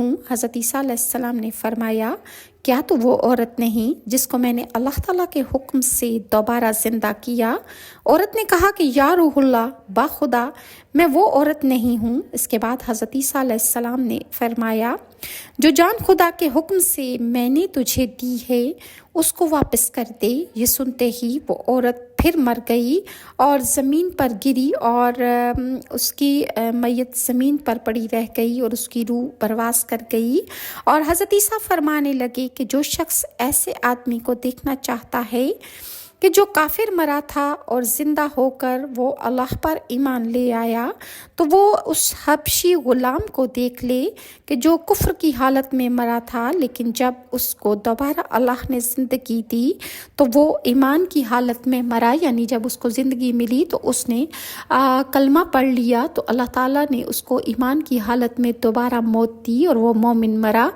ہوں۔ حضرت عیسیٰ علیہ السلام نے فرمایا، کیا تو وہ عورت نہیں جس کو میں نے اللہ تعالیٰ کے حکم سے دوبارہ زندہ کیا؟ عورت نے کہا کہ یا روح اللہ، با خدا میں وہ عورت نہیں ہوں۔ اس کے بعد حضرت عیسیٰ علیہ السلام نے فرمایا، جو جان خدا کے حکم سے میں نے تجھے دی ہے اس کو واپس کر دے۔ یہ سنتے ہی وہ عورت پھر مر گئی اور زمین پر گری اور اس کی میت زمین پر پڑی رہ گئی اور اس کی روح پرواز کر گئی۔ اور حضرت عیسیٰ فرمانے لگے کہ جو شخص ایسے آدمی کو دیکھنا چاہتا ہے کہ جو کافر مرا تھا اور زندہ ہو کر وہ اللہ پر ایمان لے آیا، تو وہ اس حبشی غلام کو دیکھ لے کہ جو کفر کی حالت میں مرا تھا، لیکن جب اس کو دوبارہ اللہ نے زندگی دی تو وہ ایمان کی حالت میں مرا، یعنی جب اس کو زندگی ملی تو اس نے کلمہ پڑھ لیا تو اللہ تعالیٰ نے اس کو ایمان کی حالت میں دوبارہ موت دی اور وہ مومن مرا۔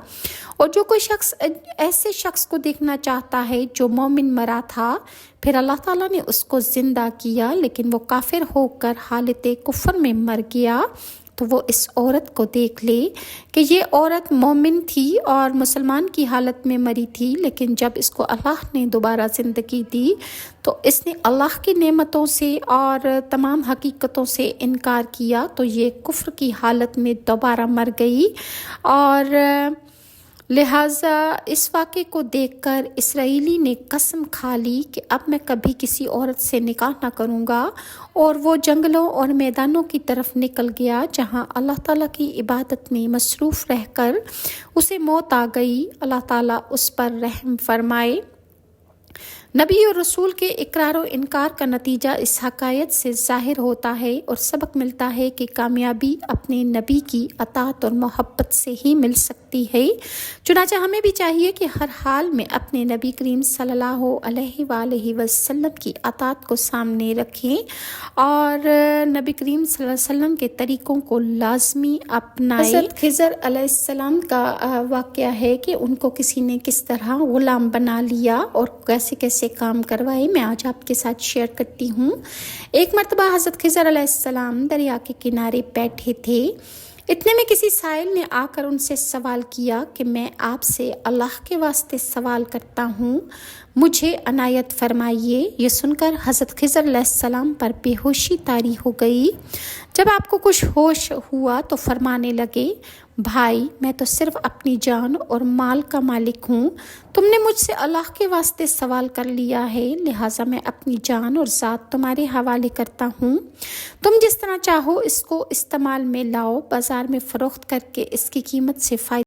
اور جو کوئی شخص ایسے شخص کو دیکھنا چاہتا ہے جو مومن مرا تھا، پھر اللہ تعالیٰ نے اس کو زندہ کیا لیکن وہ کافر ہو کر حالت کفر میں مر گیا، تو وہ اس عورت کو دیکھ لے کہ یہ عورت مومن تھی اور مسلمان کی حالت میں مری تھی، لیکن جب اس کو اللہ نے دوبارہ زندگی دی تو اس نے اللہ کی نعمتوں سے اور تمام حقیقتوں سے انکار کیا، تو یہ کفر کی حالت میں دوبارہ مر گئی۔ اور لہٰذا اس واقعے کو دیکھ کر اسرائیلی نے قسم کھا لی کہ اب میں کبھی کسی عورت سے نکاح نہ کروں گا، اور وہ جنگلوں اور میدانوں کی طرف نکل گیا جہاں اللہ تعالیٰ کی عبادت میں مصروف رہ کر اسے موت آ گئی۔ اللہ تعالیٰ اس پر رحم فرمائے۔ نبی اور رسول کے اقرار و انکار کا نتیجہ اس حقائق سے ظاہر ہوتا ہے اور سبق ملتا ہے کہ کامیابی اپنے نبی کی اطاعت اور محبت سے ہی مل سکتی ہے۔ چنانچہ ہمیں بھی چاہیے کہ ہر حال میں اپنے نبی کریم صلی اللہ علیہ وآلہ وسلم کی اطاعت کو سامنے رکھیں اور نبی کریم صلی اللہ علیہ وسلم کے طریقوں کو لازمی اپنائیں۔ حضرت خضر علیہ السلام کا واقعہ ہے کہ ان کو کسی نے کس طرح غلام بنا لیا اور کیسے کیسے کام کروائے، میں آج آپ کے ساتھ شیئر کرتی ہوں۔ ایک مرتبہ حضرت خضر علیہ السلام دریا کے کنارے بیٹھے تھے، اتنے میں کسی سائل نے آ کر ان سے سوال کیا کہ میں آپ سے اللہ کے واسطے سوال کرتا ہوں، مجھے عنایت فرمائیے۔ یہ سن کر حضرت خضر علیہ السلام پر بے ہوشی طاری ہو گئی۔ جب آپ کو کچھ ہوش ہوا تو فرمانے لگے، بھائی میں تو صرف اپنی جان اور مال کا مالک ہوں، تم نے مجھ سے اللہ کے واسطے سوال کر لیا ہے، لہٰذا میں اپنی جان اور ذات تمہارے حوالے کرتا ہوں، تم جس طرح چاہو اس کو استعمال میں لاؤ، بازار میں فروخت کر کے اس کی قیمت سے فائدہ